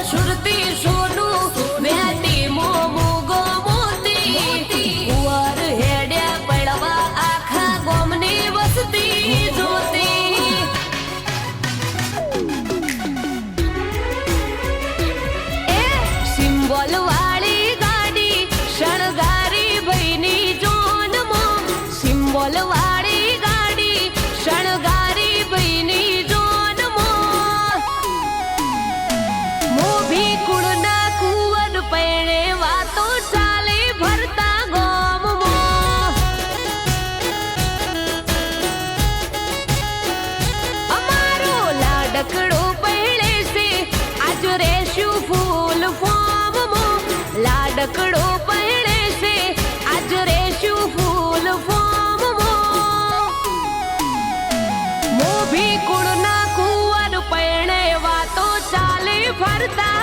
સુરતી સોનું વેતી મોગો મોતી કુંવર હેડ્યા પડવા આખા ગોમની વસતી જોતી એ સિમ્બોલ વાળી ગાડી શણગારી ભઈની જોનમાં સિમ્બોલ વાળી ગાડી શણગારી ભઈની જોનમાં મોભી કુળના કુંવર પૈણે વાતો ચાલે ભરતા ગોમમાં અમારો લાડકડો પૈણે છે આજ રેશું ફૂલ ફોર્મમાં લાડકડો પૈણે છે આજ રેશું ફૂલ ફોર્મમાં મોભી કુળના કુંવર પૈણે વાતો ચાલે ફરતા